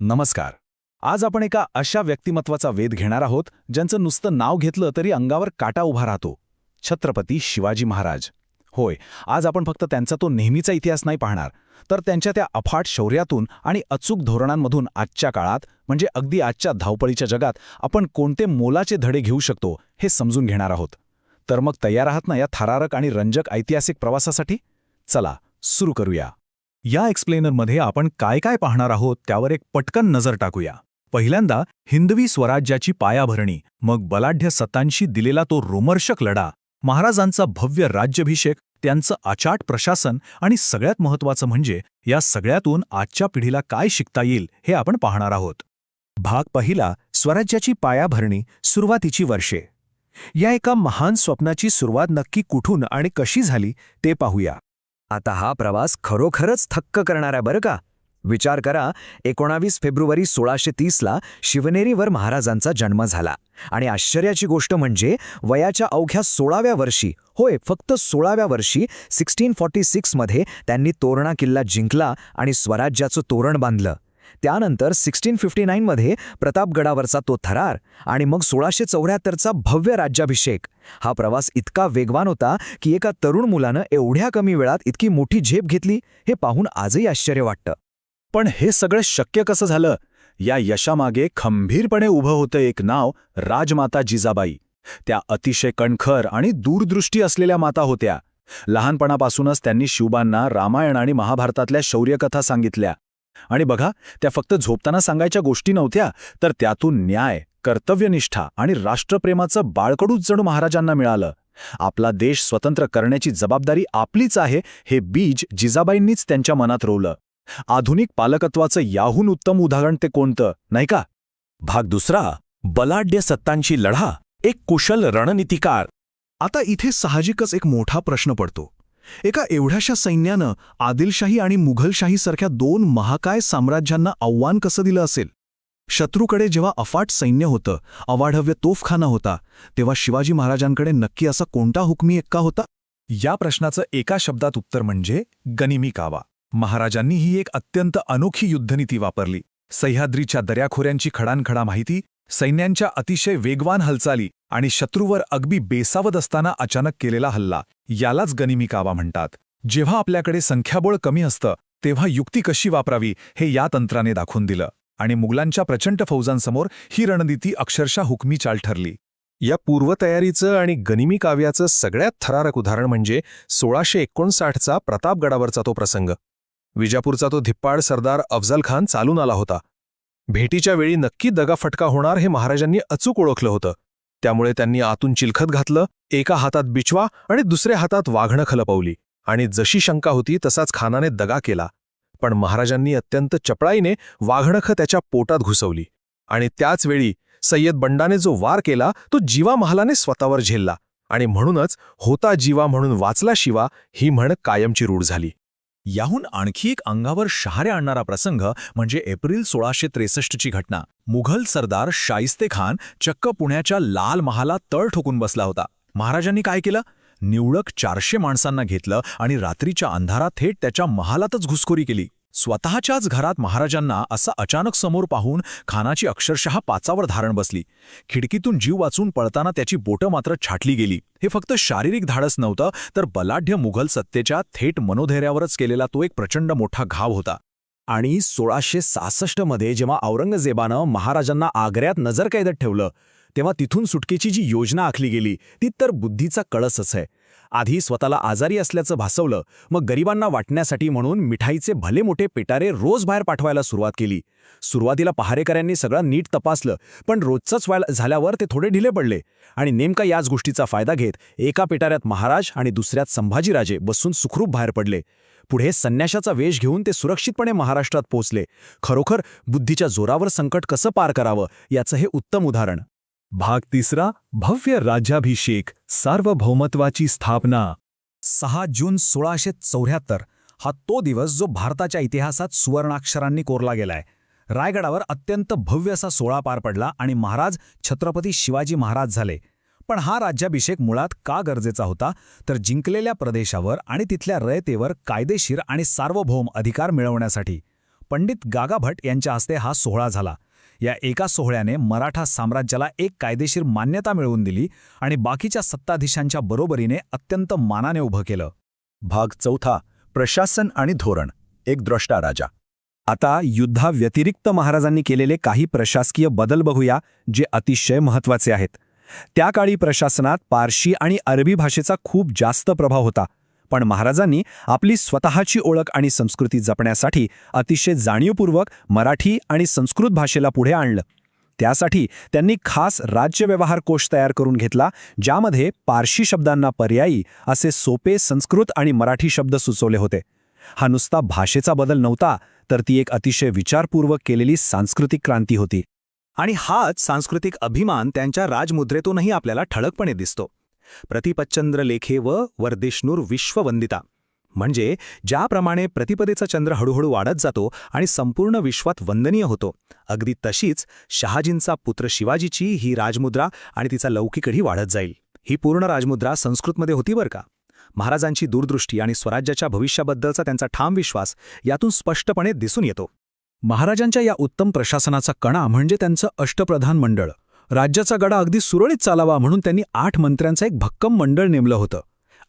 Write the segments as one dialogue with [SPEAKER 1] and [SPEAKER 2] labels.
[SPEAKER 1] नमस्कार. आज आपण एका अशा व्यक्तिमत्वाचा वेध घेणार आहोत ज्यांचं नुसतं नाव घेतलं तरी अंगावर काटा उभा राहतो. छत्रपती शिवाजी महाराज. होय, आज आपण फक्त त्यांचा तो नेहमीचा इतिहास नाही पाहणार, तर त्यांच्या त्या अफाट शौर्यातून आणि अचूक धोरणांमधून आजच्या काळात म्हणजे अगदी आजच्या धावपळीच्या जगात आपण कोणते मोलाचे धडे घेऊ शकतो हे समजून घेणार आहोत. तर मग तयार आहात ना या थरारक आणि रंजक ऐतिहासिक प्रवासासाठी? चला सुरू करूया.
[SPEAKER 2] या एक्सप्लेनरमध्ये आपण काय काय पाहणार आहोत त्यावर एक पटकन नजर टाकूया. पहिल्यांदा हिंदवी स्वराज्याची पायाभरणी, मग बलाढ्य सत्तांशी दिलेला तो रोमर्षक लढा, महाराजांचा भव्य राज्याभिषेक, त्यांचं अचाट प्रशासन आणि सगळ्यात महत्त्वाचं म्हणजे या सगळ्यातून आजच्या पिढीला काय शिकता येईल हे आपण पाहणार आहोत.
[SPEAKER 3] भाग पहिला, स्वराज्याची पायाभरणी, सुरुवातीची वर्षे. या एका महान स्वप्नाची सुरुवात नक्की कुठून आणि कशी झाली ते पाहूया. आता हा प्रवास खरोखरच थक्क करणारा बरं का. विचार करा, 19 फेब्रुवारी 1630ला शिवनेरीवर महाराजांचा जन्म झाला आणि आश्चर्याची गोष्ट म्हणजे वयाच्या अवघ्या 16व्या वर्षी, होय फक्त 16व्या वर्षी 1646मध्ये त्यांनी तोरणा किल्ला जिंकला आणि स्वराज्याचं तोरण बांधलं. त्यानंतर 1659मध्ये प्रतापगडावरचा तो थरार आणि मग 1674चा भव्य राज्याभिषेक. हा प्रवास इतका वेगवान होता की एका तरुण मुलानं एवढ्या कमी वेळात इतकी मोठी झेप घेतली हे पाहून आजही आश्चर्य वाटतं.
[SPEAKER 1] पण हे सगळं शक्य कसं झालं? या यशामागे खंबीरपणे उभं होतं एक नाव, राजमाता जिजाबाई. त्या अतिशय कणखर आणि दूरदृष्टी असलेल्या माता होत्या. लहानपणापासूनच त्यांनी शिवबांना रामायण आणि महाभारतातल्या शौर्यकथा सांगितल्या. आणि बघा, त्या फक्त झोपताना सांगायच्या गोष्टी नव्हत्या, तर त्यातून न्याय, कर्तव्यनिष्ठा आणि राष्ट्रप्रेमाचं बाळकडूच जणू महाराजांना मिळालं. आपला देश स्वतंत्र करण्याची जबाबदारी आपलीच आहे हे बीज जिजाबाईंनीच त्यांच्या मनात रोवलं. आधुनिक पालकत्वाचं याहून उत्तम उदाहरण ते कोणतं, नाही का?
[SPEAKER 3] भाग दुसरा, बलाढ्य सत्तांशी लढा, एक कुशल रणनीतिकार.
[SPEAKER 2] आता इथे साहजिकच एक मोठा प्रश्न पडतो. एका एवढ्याशा सैन्यानं आदिलशाही आणि मुघलशाहीसारख्या दोन महाकाय साम्राज्यांना आव्हान कसं दिलं असेल? शत्रूकडे जेव्हा अफाट सैन्य होतं, अवाढव्य तोफखाना होता, तेव्हा शिवाजी महाराजांकडे नक्की असा कोणता हुकमी एक्का होता? या प्रश्नाचं एका शब्दात उत्तर म्हणजे गनिमी कावा. महाराजांनी ही एक अत्यंत अनोखी युद्धनीती वापरली. सह्याद्रीच्या दऱ्याखोऱ्यांची खडानखडा माहिती, सैन्यांच्या अतिशय वेगवान हालचाली आणि शत्रूवर अगदी बेसावत असताना अचानक केलेला हल्ला, यालाच गनिमी कावा म्हणतात. जेव्हा आपल्याकडे संख्याबळ कमी असतं तेव्हा युक्ती कशी वापरावी हे या तंत्राने दाखवून दिलं आणि मुघलांच्या प्रचंड फौजांसमोर ही रणनीती अक्षरशः हुकमी चाल ठरली.
[SPEAKER 3] या पूर्वतयारीचं आणि गनिमी काव्याचं सगळ्यात थरारक उदाहरण म्हणजे 1659चा प्रतापगडावरचा तो प्रसंग. विजापूरचा तो धिप्पाड सरदार अफजल खान चालून आला होता. भेटीच्या वेळी नक्की दगाफटका होणार हे महाराजांनी अचूक ओळखलं होतं. त्यामुळे त्यांनी आतून चिलखत घातलं, एका हातात बिचवा आणि दुसऱ्या हातात वाघणं लपवली आणि जशी शंका होती तसाच खानाने दगा केला. पण महाराजांनी अत्यंत चपळाईने वाघणख त्याच्या पोटात घुसवली आणि त्याच वेळी सय्यद बंडाने जो वार केला तो जीवा महालाने स्वतःवर झेलला आणि म्हणूनच होता जीवा म्हणून वाचला शिवा ही म्हण कायमची रूढ झाली.
[SPEAKER 2] याहून आणखी एक अंगावर शहारे आणणारा प्रसंग म्हणजे एप्रिल 1663ची घटना. मुघल सरदार शाईस्ते खान चक्क पुण्याच्या लाल महालात तळ ठोकून बसला होता. महाराजांनी काय केलं? निवडक 400 माणसांना घेतलं आणि रात्रीच्या अंधारात थेट त्याच्या महालातच घुसखोरी केली. स्वतःच्याच घरात महाराजांना असा अचानक समोर पाहून खानाची अक्षरशः पाचावर धारण बसली. खिडकीतून जीव वाचून पळताना त्याची बोटं मात्र छाटली गेली. हे फक्त शारीरिक धाडस नव्हतं, तर बलाढ्य मुघल सत्तेच्या थेट मनोधैर्यावरच केलेला तो एक प्रचंड मोठा घाव होता.
[SPEAKER 3] आणि 1666मध्ये जेव्हा औरंगजेबानं महाराजांना आग्र्यात नजरकैदेत ठेवलं, तेव्हा तिथून सुटकेची जी योजना आखली गेली ती तर बुद्धीचा कळसच आहे. आधी स्वतःला आजारी असल्याचं भासवलं, मग गरिबांना वाटण्यासाठी म्हणून मिठाईचे भले मोठे पेटारे रोज बाहेर पाठवायला सुरुवात केली. सुरुवातीला पहारेकऱ्यांनी सगळं नीट तपासलं, पण रोजचंच झाल्यावर ते थोडे ढिले पडले आणि नेमका याच गोष्टीचा फायदा घेत एका पेटाऱ्यात महाराज आणि दुसऱ्यात संभाजीराजे बसून सुखरूप बाहेर पडले. पुढे संन्याशाचा वेश घेऊन ते सुरक्षितपणे महाराष्ट्रात पोहोचले. खरोखर बुद्धीच्या जोरावर संकट कसं पार करावं याचं हे उत्तम उदाहरण.
[SPEAKER 2] भाग तिसरा, भव्य राज्याभिषेक, सार्वभौमत्वाची स्थापना.
[SPEAKER 4] 6 जून 1674 हा तो दिवस जो भारताच्या इतिहासात सुवर्णाक्षरांनी कोरला गेलाय. रायगडावर अत्यंत भव्य असा सोहळा पार पडला आणि महाराज छत्रपती शिवाजी महाराज झाले. पण हा राज्याभिषेक मुळात का गरजेचा होता, तर जिंकलेल्या प्रदेशावर आणि तिथल्या रयतेवर कायदेशीर आणि सार्वभौम अधिकार मिळवण्यासाठी. पंडित गागा भट यांच्या हस्ते हा सोहळा झाला. या एका सोहळ्याने मराठा साम्राज्याला एक कायदेशीर मान्यता मिळवून दिली आणि बाकीच्या सत्ताधीशांच्या बरोबरीने अत्यंत मानाने उभं केलं.
[SPEAKER 1] भाग 4. प्रशासन आणि धोरण. एक द्रष्टा राजा.
[SPEAKER 3] आता युद्धाव्यतिरिक्त महाराजांनी केलेले काही प्रशासकीय बदल बघूया, जे अतिशय महत्त्वाचे आहेत. त्या काळी प्रशासनात पारशी आणि अरबी भाषेचा खूप जास्त प्रभाव होता, पण महाराजांनी आपली स्वतःची ओळख आणि संस्कृती जपण्यासाठी अतिशय जाणीवपूर्वक मराठी आणि संस्कृत भाषेला पुढे आणलं. त्यासाठी त्यांनी खास राज्य व्यवहार कोश तयार करून घेतला, ज्यामध्ये पारशी शब्दांना पर्यायी असे सोपे संस्कृत आणि मराठी शब्द सुचवले होते. हा नुसता भाषेचा बदल नव्हता, तर ती एक अतिशय विचारपूर्वक केलेली सांस्कृतिक क्रांती होती.
[SPEAKER 2] आणि हाच सांस्कृतिक अभिमान त्यांच्या राजमुद्रेतूनही आपल्याला ठळकपणे दिसतो. प्रतिपच्चंद्र लेखे व वरदेशनूर विश्ववंदिता. म्हणजे ज्याप्रमाणे प्रतिपदेचा चंद्र हळूहळू वाढत जातो आणि संपूर्ण विश्वात वंदनीय होतो, अगदी तशीच शहाजींचा पुत्र शिवाजीची ही राजमुद्रा आणि तिचा लौकिकही वाढत जाईल. ही पूर्ण राजमुद्रा संस्कृतमध्ये होती बरं का. महाराजांची दूरदृष्टी आणि स्वराज्याच्या भविष्याबद्दलचा त्यांचा ठाम विश्वास यातून स्पष्टपणे दिसून येतो.
[SPEAKER 4] महाराजांच्या या उत्तम प्रशासनाचा कणा म्हणजे त्यांचं अष्टप्रधान मंडळ. राज्याचा गडा अगदी सुरळीत चालावा म्हणून त्यांनी 8 मंत्र्यांचं एक भक्कम मंडळ नेमलं होतं.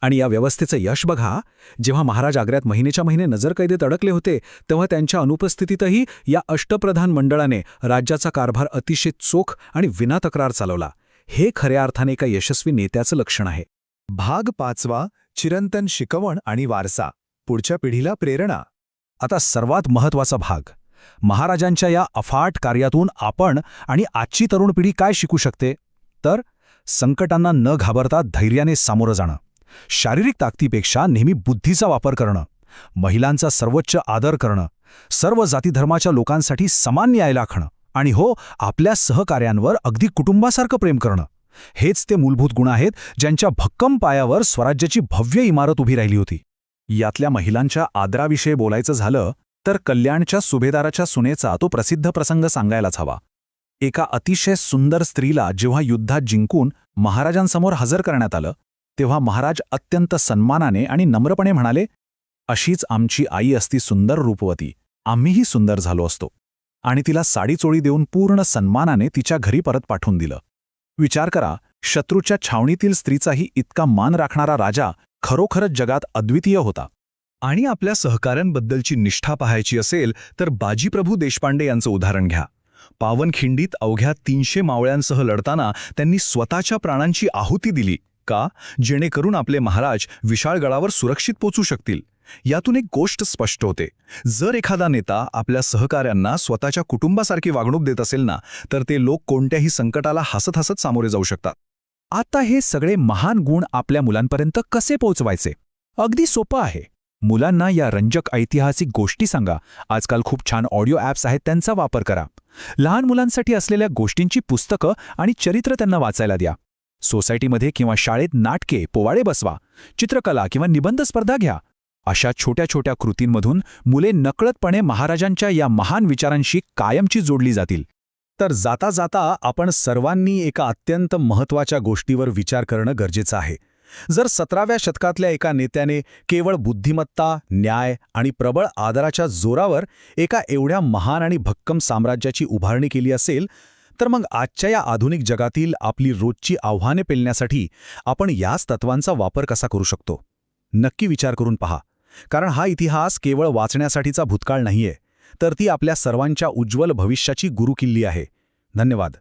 [SPEAKER 4] आणि या व्यवस्थेचं यश बघा. जेव्हा महाराज आग्र्यात महिन्याच्या महिने नजरकैदेत अडकले होते, तेव्हा त्यांच्या अनुपस्थितीतही या अष्टप्रधान मंडळाने राज्याचा कारभार अतिशय चोख आणि विनातक्रार चालवला. हे खऱ्या अर्थाने एका यशस्वी नेत्याचं लक्षण आहे.
[SPEAKER 2] भाग 5. चिरंतन शिकवण आणि वारसा. पुढच्या पिढीला प्रेरणा.
[SPEAKER 4] आता सर्वात महत्त्वाचा भाग. महाराजांच्या या अफाट कार्यातून आपण आणि आजची तरुण पिढी काय शिकू शकते? तर संकटांना न घाबरता धैर्याने सामोरं जाणं, शारीरिक ताकदीपेक्षा नेहमी बुद्धीचा वापर करणं, महिलांचा सर्वोच्च आदर करणं, सर्व जातीधर्माच्या लोकांसाठी समान न्याय राखणं आणि आपल्या सहकार्यांवर अगदी कुटुंबासारखं प्रेम करणं. हेच ते मूलभूत गुण आहेत ज्यांच्या भक्कम पायावर स्वराज्याची भव्य इमारत उभी राहिली होती.
[SPEAKER 1] यातल्या महिलांच्या आदराविषयी बोलायचं झालं तर कल्याणच्या सुभेदाराच्या सुनेचा तो प्रसिद्ध प्रसंग सांगायलाच हवा. एका अतिशय सुंदर स्त्रीला जेव्हा युद्धात जिंकून महाराजांसमोर हजर करण्यात आलं, तेव्हा महाराज अत्यंत सन्मानाने आणि नम्रपणे म्हणाले, अशीच आमची आई असती सुंदर रूपवती, आम्हीही सुंदर झालो असतो. आणि तिला साडीचोळी देऊन पूर्ण सन्मानाने तिच्या घरी परत पाठवून दिलं. विचार करा, शत्रूच्या छावणीतील स्त्रीचाही इतका मान राखणारा राजा खरोखरच जगात अद्वितीय होता.
[SPEAKER 2] आणि आपल्या सहकाऱ्यांबद्दलची निष्ठा पाहायची असेल तर बाजीप्रभू देशपांडे यांचं उदाहरण घ्या. पावनखिंडीत अवघ्या 300 मावळ्यांसह लढताना त्यांनी स्वतःच्या प्राणांची आहुती दिली. का? जेणेकरून आपले महाराज विशाळगडावर सुरक्षित पोचू शकतील. यातून एक गोष्ट स्पष्ट होते, जर एखादा नेता आपल्या सहकाऱ्यांना स्वतःच्या कुटुंबासारखी वागणूक देत असेल ना, तर ते लोक कोणत्याही संकटाला हसत हसत सामोरे जाऊ शकतात.
[SPEAKER 4] आता हे सगळे महान गुण आपल्या मुलांपर्यंत कसे पोहोचवायचे? अगदी सोपं आहे. मुलांना या रंजक ऐतिहासिक गोष्टी सांगा. आजकाल खूप छान ऑडिओ ॲप्स आहेत, त्यांचा वापर करा. लहान मुलांसाठी असलेल्या गोष्टींची पुस्तकं आणि चरित्र त्यांना वाचायला द्या. सोसायटीमध्ये किंवा शाळेत नाटके, पोवाडे बसवा. चित्रकला किंवा निबंध स्पर्धा घ्या. अशा छोट्या छोट्या कृतींमधून मुले नकळतपणे महाराजांच्या या महान विचारांशी कायमची जोडली जातील.
[SPEAKER 1] तर जाता जाता आपण सर्वांनी एका अत्यंत महत्त्वाच्या गोष्टीवर विचार करणं गरजेचं आहे. जर 17व्या शतकातल्या एका नेत्याने केवळ बुद्धिमत्ता, न्याय आणि प्रबळ आदराच्या जोरावर एका एवढ्या महान आणि भक्कम साम्राज्याची उभारणी केली असेल, तर मग आजच्या या आधुनिक जगातील आपली रोजची आव्हाने पेलण्यासाठी आपण याच तत्वांचा वापर कसा करू शकतो? नक्की विचार करून पहा. कारण हा इतिहास केवळ वाचण्यासाठीचा भूतकाळ नाहीये, तर ती आपल्या सर्वांच्या उज्ज्वल भविष्याची गुरुकिल्ली आहे. धन्यवाद.